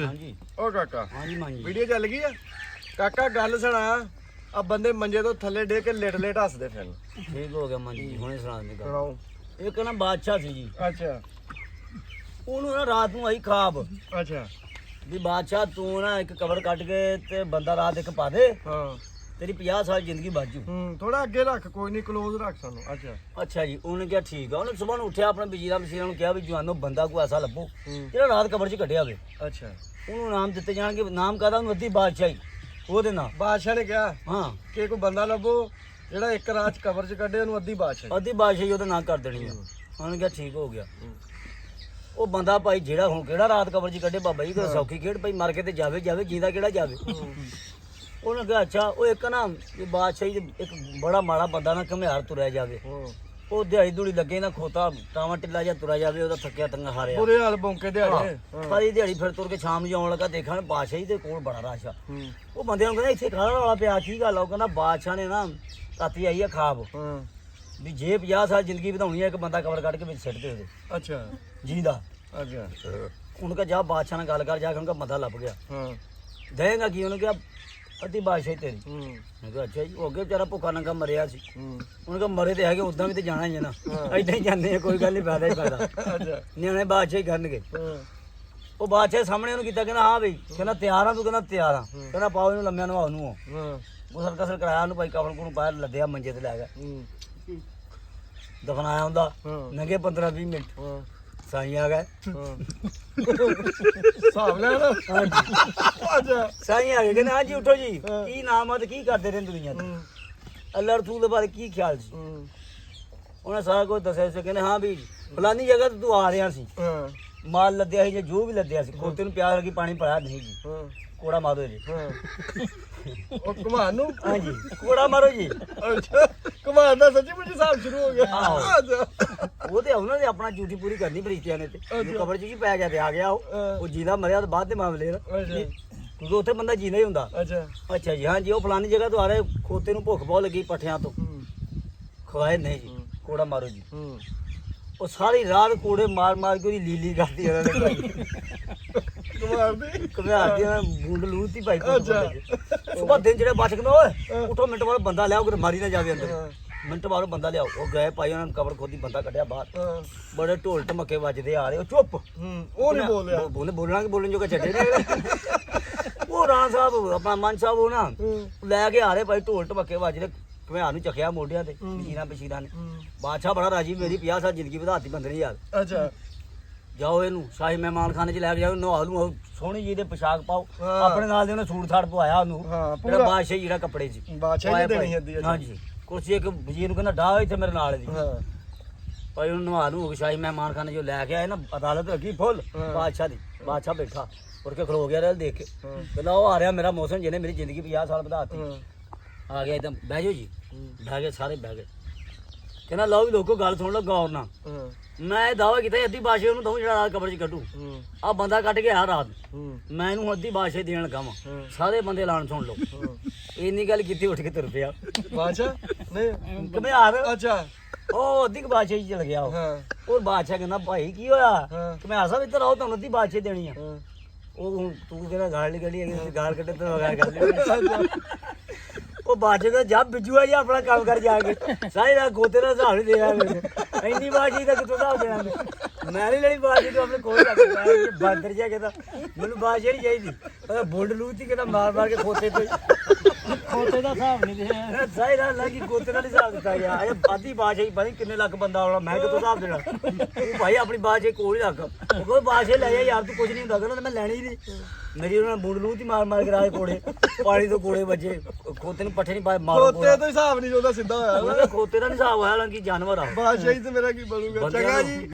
Okay ਹਾਂਜੀ ਓ ਕਾਕਾ ਹਾਂਜੀ ਮਾਂ ਜੀ ਵੀਡੀਓ ਚੱਲ ਗਈ ਆ ਕਾਕਾ ਗੱਲ ਸੁਣਾ ਆ ਬੰਦੇ ਮੰਜੇ ਤੋਂ ਥੱਲੇ ਡੇ ਕੇ ਲੇਟ ਲੇਟ ਹੱਸਦੇ ਫਿਰ ਠੀਕ ਹੋ ਗਿਆ ਮਾਂ ਜੀ ਹੁਣੇ ਸੁਣਾ ਦੇ ਗੱਲ ਸੁਣਾਓ ਇੱਕ ਨਾ ਬਾਦਸ਼ਾਹ ਸੀ ਜੀ ਅੱਛਾ ਉਹਨੂੰ ਨਾ ਰਾਤ ਨੂੰ ਆਈ ਖਾਬ ਅੱਛਾ ਵੀ ਬਾਦਸ਼ਾਹ ਤੂੰ ਨਾ ਇੱਕ ਕਬਰ ਕੱਢ ਕੇ ਤੇ ਬੰਦਾ ਰਾਤ ਇੱਕ ਪਾ ਦੇ ਹਾਂ ਤੇਰੀ 50 ਸਾਲ ਜ਼ਿੰਦਗੀ ਬਾਜੂ ਥੋੜਾ ਅੱਗੇ ਰੱਖ ਕੋਈ ਨਹੀਂ ਕਲੋਜ਼ ਰੱਖ ਸਾਨੂੰ ਅੱਛਾ ਅੱਛਾ ਜੀ ਉਹਨੇ ਕਿਹਾ ਠੀਕ ਆ ਉਹਨੇ ਸਵੇਰ ਨੂੰ ਉੱਠਿਆ ਆਪਣੇ ਵਜ਼ੀਰਾਂ ਮਸੀਰਾਂ ਨੂੰ ਕਿਹਾ ਵੀ ਜਵਾਨੋ ਬੰਦਾ ਕੋਈ ਐਸਾ ਲੱਭੋ ਜਿਹੜਾ ਰਾਤ ਕਬਰ 'ਚ ਕੱਢਿਆ ਹੋਵੇ ਅੱਛਾ ਉਹਨੂੰ ਨਾਮ ਦਿੱਤੇ ਜਾਣਗੇ ਨਾਮ ਕਾਹਦਾ ਉਹਨੂੰ ਅੱਧੀ ਬਾਦਸ਼ਾਹੀ ਉਹਦੇ ਨਾਲ ਬਾਦਸ਼ਾਹ ਨੇ ਕਿਹਾ ਹਾਂ ਕਿ ਕੋਈ ਬੰਦਾ ਲੱਭੋ ਜਿਹੜਾ ਇੱਕ ਰਾਤ 'ਚ ਕਬਰ 'ਚ ਕੱਢੇ ਉਹਨੂੰ ਅੱਧੀ ਬਾਦਸ਼ਾਹ ਅੱਧੀ ਬਾਦਸ਼ਾਹੀ ਉਹਦੇ ਨਾਂ ਕਰ ਦੇਣੀ ਆ ਉਹਨੇ ਕਿਹਾ ਠੀਕ ਹੋ ਗਿਆ ਉਹ ਬੰਦਾ ਭਾਈ ਜਿਹੜਾ ਹੁਣ ਕਿਹੜਾ ਰਾਤ ਕਬਰ 'ਚ ਕੱਢੇ ਬਾਬਾ ਜੀ ਕੋਈ ਸੌਖੀ ਖੇਡ ਭਾਈ ਮਰ ਕੇ ਤੇ ਜਾਵੇ ਜਾਵੇ ਜੀਂਦਾ ਕਿਹੜਾ ਜਾਵੇ ਉਹਨੇ ਕਿਹਾ ਅੱਛਾ ਉਹ ਇੱਕ ਨਾ ਇਹ ਬਾਦਸ਼ਾਹੀ ਦੇ ਇੱਕ ਬੜਾ ਮਾੜਾ ਬੰਦਾ ਨਾ ਘੁਮਿਆਰ ਤੁਰਿਆ ਜਾਵੇ ਉਹ ਦਿਹਾੜੀ ਦੂੜੀ ਲੱਗੇ ਨਾ ਖੋਤਾ ਟਾਵਾਂ ਟਿੱਲਾ ਜਾਂ ਤੁਰਿਆ ਜਾਵੇ ਉਹਦਾ ਥੱਕਿਆ ਤੰਗਾ ਹਾਰਿਆ ਬੁਰੇ ਹਾਲ ਬੌਂਕੇ ਦਿਹਾੜੇ ਸਾਰੀ ਦਿਹਾੜੀ ਫਿਰ ਤੁਰ ਕੇ ਸ਼ਾਮ ਨੂੰ ਆਉਣ ਲੱਗਾ ਦੇਖਣ ਬਾਦਸ਼ਾਹੀ ਦੇ ਕੋਲ ਬੜਾ ਰਸ਼ ਆ ਉਹ ਬੰਦਿਆਂ ਨੂੰ ਕਹਿੰਦਾ ਇੱਥੇ ਖਾਣਾ ਵਾਲਾ ਪਿਆ ਕੀ ਗੱਲ ਆ ਉਹ ਕਹਿੰਦਾ ਬਾਦਸ਼ਾਹ ਨੇ ਨਾ ਰਾਤੀ ਆਈ ਆ ਖਾਬ ਵੀ ਜੇ 50 ਸਾਲ ਜ਼ਿੰਦਗੀ ਵਧਾਉਣੀ ਹੈ ਇੱਕ ਬੰਦਾ ਕਬਰ ਕੱਢ ਕੇ ਵਿੱਚ ਸਿੱਟ ਦੇ ਉਹਦੇ ਅੱਛਾ ਜੀ ਦਾ ਅੱਛਾ ਉਹਨੂੰ ਕਿਹਾ ਜਾ ਬਾਦਸ਼ਾਹ ਨਾਲ ਗੱਲ ਕਰ ਜਾ ਕੇ ਉਹਨੂੰ ਕਿਹਾ ਮਤਾ ਲੱਭ ਗਿਆ ਹਾਂ ਦੇਗਾ ਕੀ ਉਹਨੂੰ ਕਿਹਾ ਅੱਧੀ ਬਾਦਸ਼ਾਹੀ ਤੇਰੀ ਹੂੰ ਮੈਂ ਕਿਹਾ ਅੱਛਾ ਜੀ ਉਹ ਅੱਗੇ ਵਿਚਾਰਾ ਭੁੱਖਾ ਨੰਗਾ ਮਰਿਆ ਸੀ ਹੂੰ ਉਹਨੇ ਕਿਹਾ ਮਰੇ ਤੇ ਹੈਗੇ ਉਦਾਂ ਵੀ ਤੇ ਜਾਣਾ ਹੀ ਹੈ ਨਾ ਏਦਾਂ ਹੀ ਜਾਂਦੇ ਆ ਕੋਈ ਗੱਲ ਨਹੀਂ ਫਾਇਦਾ ਹੀ ਫਾਇਦਾ ਅੱਛਾ ਨਿਆਣੇ ਬਾਦਸ਼ਾਹੀ ਕਰਨਗੇ ਹਾਂ ਉਹ ਬਾਦਸ਼ਾਹ ਸਾਹਮਣੇ ਉਹਨੂੰ ਕੀਤਾ ਕਹਿੰਦਾ ਹਾਂ ਬਈ ਕਹਿੰਦਾ ਤਿਆਰ ਆ ਤੂੰ ਕਹਿੰਦਾ ਤਿਆਰ ਆ ਕਹਿੰਦਾ ਪਾਓ ਇਹਨੂੰ ਲੰਮਿਆਂ ਨਵਾਉ ਨੂੰ ਹਾਂ ਉਹ ਸਰਕਾ ਸਰ ਕਰਾਇਆ ਉਹਨੂੰ ਭਾਈ ਕਫਨ ਕੋਲ ਬਾਹਰ ਲੱਦਿਆ ਮੰਜੇ ਤੇ ਲੈ ਗਿਆ ਹੂੰ ਦਫਨਾਇਆ ਹੁੰਦਾ ਹਾਂ ਨੰਗੇ 15-20 ਮਿੰਟ ਹਾਂ ਸਾਈਂ ਆ ਗਏ ਹਿਸਾਬ ਲੈਣਾ ਅੱਛਾ ਸਾਈਂ ਆ ਗਏ ਕਹਿੰਦੇ ਹਾਂਜੀ ਉੱਠੋ ਜੀ ਕੀ ਨਾਮ ਆ ਤੇ ਕੀ ਕਰਦੇ ਰਹੇ ਦੁਨੀਆ ਤੇ ਅੱਲਾਹ ਰਸੂਲ ਦੇ ਬਾਰੇ ਕੀ ਖਿਆਲ ਸੀ ਉਹਨੇ ਸਾਰਾ ਕੁਝ ਦੱਸਿਆ ਸੀ ਕਹਿੰਦੇ ਹਾਂ ਵੀ ਫਲਾਨੀ ਜਗ੍ਹਾ ਤੇ ਤੂੰ ਆ ਰਿਹਾ ਸੀ ਹਾਂ ਮਾਲ ਲੱਦਿਆ ਸੀ ਜਾਂ ਜੋ ਵੀ ਲੱਦਿਆ ਸੀ ਖੋਤੇ ਨੂੰ ਪਿਆਰ ਲੱਗੀ ਪਾਣੀ ਭਰਿਆ ਨਹੀਂ ਜੀ ਹਾਂ ਕੋੜਾ ਮਾਰੋ ਜੀ ਹਾਂ ਉਹ ਕਮਾਨ ਨੂੰ ਹਾਂਜੀ ਕੋੜਾ ਮਾਰੋ ਜੀ ਅੱਛਾ ਕਮਾਨ ਦਾ ਸੱਚੀ ਮੁੱਚੀ ਹਿਸਾਬ ਸ਼ੁਰੂ ਹੋ ਗਿਆ ਆਹੋ। ਅੱਛਾ ਉਹ ਤੇ ਉਹਨਾਂ ਨੇ ਆਪਣਾ ਡਿਊਟੀ ਪੂਰੀ ਕਰਨੀ ਬਰੀਚਿਆਂ ਨੇ ਤੇ ਕਬਰ ਚ ਕੀ ਪੈ ਗਿਆ ਤੇ ਆ ਗਿਆ ਉਹ ਜੀਦਾ ਮਰਿਆ ਤੇ ਬਾਅਦ ਦੇ ਮਾਮਲੇ ਨਾ ਅੱਛਾ ਕਿਉਂਕਿ ਉੱਥੇ ਬੰਦਾ ਜੀਦਾ ਹੀ ਹੁੰਦਾ ਅੱਛਾ ਅੱਛਾ ਜੀ ਹਾਂਜੀ ਉਹ ਫਲਾਨੀ ਜਗ੍ਹਾ ਤੋਂ ਆ ਰਹੇ ਖੋਤੇ ਨੂੰ ਭੁੱਖ ਬਹੁਤ ਲੱਗੀ ਪੱਠਿਆਂ ਤੋਂ ਖਵਾਏ ਨਹੀਂ ਜੀ ਕੋੜਾ ਮਾਰੋ ਜੀ ਉਹ ਸਾਰੀ ਰਾਤ ਕੋੜੇ ਮਾਰ ਮਾਰ ਕੇ ਉਹਦੀ ਲੀਲੀ ਕਰਦੀ ਉਹਨਾਂ ਨੇ ਭਾਈ ਕਮਾਨ ਦੀ ਘਮਿਆਰ ਦੀ ਬੁੰਡ ਲੂਤੀ ਭਾਈ ਅੱਛਾ। ਸੁਬਾ ਦਿਨ ਜਿਹੜੇ ਬਚ ਗਏ ਓਏ ਉਠੋ ਮਿੰਟ ਬਾਅਦ ਬੰਦਾ ਲਿਆਓ ਕਿ ਮਾਰੀ ਨਾ ਜਾਵੇ ਅੰਦਰ ਮਿੰਟ ਬਾਅਦ ਬੰਦਾ ਲਿਆਓ ਉਹ ਗਏ ਭਾਈ ਉਹਨਾਂ ਨੇ ਕਬਰ ਖੋਦੀ ਬੰਦਾ ਕੱਢਿਆ ਬਾਹਰ ਬੜੇ ਢੋਲ ਢਮਕੇ ਵੱਜਦੇ ਆ ਰਹੇ ਉਹ ਚੁੱਪ ਉਹ ਨਹੀਂ ਬੋਲਿਆ ਬੋਲਣਾ ਕਿ ਬੋਲਣ ਜੋਗਾ ਛੱਡੇ ਨੇ ਉਹ ਰਾਣਾ ਸਾਹਿਬ ਆਪਣਾ ਮਨ ਸਾਹਿਬ ਉਹ ਨਾ ਲੈ ਕੇ ਆ ਰਹੇ ਭਾਈ ਢੋਲ ਢਮਕੇ ਵੱਜਦੇ ਘਮਿਆਰ ਨੂੰ ਚੱਕਿਆ ਮੋਢਿਆਂ ਤੇ ਪਸ਼ੀਰਾਂ ਨੇ ਬਾਦਸ਼ਾਹ ਬੜਾ ਰਾਜੀ ਮੇਰੀ 50 ਸਾਲ ਜ਼ਿੰਦਗੀ ਵਧਾਤੀ ਬੰਦੇ ਨੇ ਯਾਰ ਅੱਛਾ ਜਾਓ ਇਹਨੂੰ ਸ਼ਾਹੀ ਮਹਿਮਾਨ ਖਾਨੇ 'ਚ ਲੈ ਕੇ ਜਾਓ ਨਵਾ ਲੂ ਸੋਹਣੀ ਜੀ ਦੇ ਪੋਸ਼ਾਕ ਪਾਓ ਆਪਣੇ ਨਾਲ ਦੇ ਉਹਨੇ ਸੂਟ ਸਾੜ ਪਵਾਇਆ ਉਹਨੂੰ ਜਿਹੜਾ ਬਾਦਸ਼ਾਹੀ ਜਿਹੜਾ ਕੱਪੜੇ ਸੀ ਬਾਦਸ਼ਾਹ ਨੇ ਦੇਣੀ ਹੁੰਦੀ ਹੈ ਹਾਂਜੀ ਕੁਰਸੀ ਇੱਕ ਵਜ਼ੀਰ ਨੂੰ ਕਹਿੰਦਾ ਡਾਹ ਇੱਥੇ ਮੇਰੇ ਨਾਲ ਦੀ ਹਾਂ ਭਾਈ ਉਹਨੂੰ ਨਵਾ ਲੂ ਸ਼ਾਹੀ ਮਹਿਮਾਨ ਖਾਨੇ 'ਚੋਂ ਲੈ ਕੇ ਆਏ ਨਾ ਅਦਾਲਤ ਰੱਖੀ ਫੁੱਲ ਬਾਦਸ਼ਾਹ ਦੀ ਬਾਦਸ਼ਾਹ ਬੈਠਾ ਉੜ ਕੇ ਖਲੋ ਗਿਆ ਰਲ ਦੇਖ ਕੇ ਕਹਿੰਦਾ ਉਹ ਆ ਰਿਹਾ ਮੇਰਾ ਮੌਸਮ ਜਿਹਨੇ ਮੇਰੀ ਜ਼ਿੰਦਗੀ 50 ਸਾਲ ਵਧਾਤੀ ਆ ਗਿਆ ਇੱਕਦਮ ਬਹਿ ਜਾਓ ਜੀ ਬਹਿ ਗਏ ਸਾਰੇ ਬਹਿ ਗਏ ਕਹਿੰਦਾ ਲਓ ਵੀ ਲੋਕੋ ਗੱਲ ਸੁਣ ਲਓ ਗੌਰ ਨਾਲ ਮੈਂ ਇਹ ਦਾਵਾ ਕੀਤਾ ਅੱਧੀ ਬਾਦਸ਼ਾਹ ਉਹਨੂੰ ਦਊਂ ਜਿਹੜਾ ਰਾਤ ਕਬਰ 'ਚ ਕੱਢੂ ਆ ਬੰਦਾ ਕੱਢ ਕੇ ਆ ਰਾਤ ਮੈਂ ਇਹਨੂੰ ਅੱਧੀ ਬਾਦਸ਼ਾਹ ਦੇਣ ਲੱਗਾ ਵਾਂ ਸਾਰੇ ਬੰਦੇ ਐਲਾਨ ਸੁਣ ਲਓ ਇੰਨੀ ਗੱਲ ਕੀਤੀ ਉੱਠ ਕੇ ਤੁਰ ਪਿਆ ਬਾਦਸ਼ਾਹ ਨਹੀਂ ਘਮਿਆਰ ਅੱਛਾ ਉਹ ਅੱਧੀ ਬਾਦਸ਼ਾਹੀ 'ਚ ਚਲ ਗਿਆ ਉਹ ਬਾਦਸ਼ਾਹ ਕਹਿੰਦਾ ਭਾਈ ਕੀ ਹੋਇਆ ਘਮਿਆਰ ਸਾਹਿਬ ਇੱਧਰ ਆਓ ਤੁਹਾਨੂੰ ਅੱਧੀ ਬਾਦਸ਼ਾਹੀ ਦੇਣੀ ਆ ਉਹ ਹੁਣ ਤੂੰ ਕਿਹੜਾ ਗਾਲ ਨਹੀਂ ਕੱਢੀ ਹੈਗੀ ਗਾਲ ਕੱਢੇ ਤਾਂ ਵਗੈਰ ਕਰ ਲਿਆ ਉਹ ਬਾਦਸ਼ਾਹ ਦਾ ਜੱਬ ਬਿਜੂਆ ਜੀ ਆਪਣਾ ਕੰਮ ਕਰ ਜਾ ਕੇ ਸਾਰੇ ਦਾ ਗੋਤੇ ਦਾ ਹਿਸਾਬ ਨਹੀਂ ਦੇਣਾ ਮੈਨੂੰ ਇੰਨੀ ਬਾਦਸ਼ਾਹੀ ਦਾ ਕਿਤੋਂ ਹਿਸਾਬ ਦੇਣਾ ਮੈਂ ਨਹੀਂ ਲੈਣੀ ਬਾਦਸ਼ਾਹੀ ਤੋਂ ਆਪਣੇ ਕੋਲ ਰੱਖ ਬਾਂਦਰ ਜਿਹਾ ਕਹਿੰਦਾ ਮੈਨੂੰ ਬਾਦਸ਼ਾਹੀ ਨਹੀਂ ਚਾਹੀਦੀ ਬੁੰਡ ਲੂਤੀ ਕਹਿੰਦਾ ਮਾਰ ਮਾਰ ਕੇ ਖੋਤੇ ਤੋਂ ਖੋਤੇ ਦਾ ਹਿਸਾਬ ਨਹੀਂ ਦੇਣਾ ਸਾਰੇ ਦਾ ਲੱਗੀ ਗੋਤੇ ਦਾ ਹਿਸਾਬ ਦਿੱਤਾ ਗਿਆ ਅਜੇ ਆਦੀ ਬਾਦਸ਼ਾਹੀ ਪਤਾ ਕਿੰਨੇ ਲੱਖ ਬੰਦਾ ਆਉਣਾ ਮੈਂ ਕਿਤੋਂ ਹਿਸਾਬ ਦੇਣਾ ਤੂੰ ਭਾਈ ਆਪਣੀ ਬਾਦਸ਼ਾਹੀ ਕੋਲ ਹੀ ਰੱਖ ਉਹ ਕੋਈ ਬਾਦਸ਼ਾਹੀ ਲੈ ਜਾ ਯਾਰ ਤੂੰ ਕੁਝ ਨਹੀਂ ਹੁੰਦਾ ਕਹਿੰਦਾ ਮੈਂ ਲੈਣੀ ਨਹੀਂ ਮੇਰੀ ਉਹਨਾਂ ਨੇ ਬੁੰਡ ਲੂਤੀ ਮਾਰ ਮਾਰ ਕੇ ਰਾਜ ਕੋੜੇ ਪਾਣੀ ਤੋਂ ਕੋੜੇ ਵੱਜੇ ਖੋਤੇ ਨੂੰ ਪੱਠੇ ਨਹੀਂ ਪਾਏ ਮਾਰੋ ਖੋਤੇ ਤੋਂ ਹਿਸਾਬ ਨਹੀਂ ਉਹਦਾ ਸਿੱਧਾ ਹੋਇਆ ਖੋਤੇ ਦਾ ਨੀ ਹਿਸਾਬ ਹੋਇਆ ਕਿ ਜਾਨਵਰ ਆ ਬਾਦਸ਼ਾਹੀ ਤੇ ਮੇਰਾ ਕੀ ਬਣੂਗਾ ਚੰਗਾ ਜੀ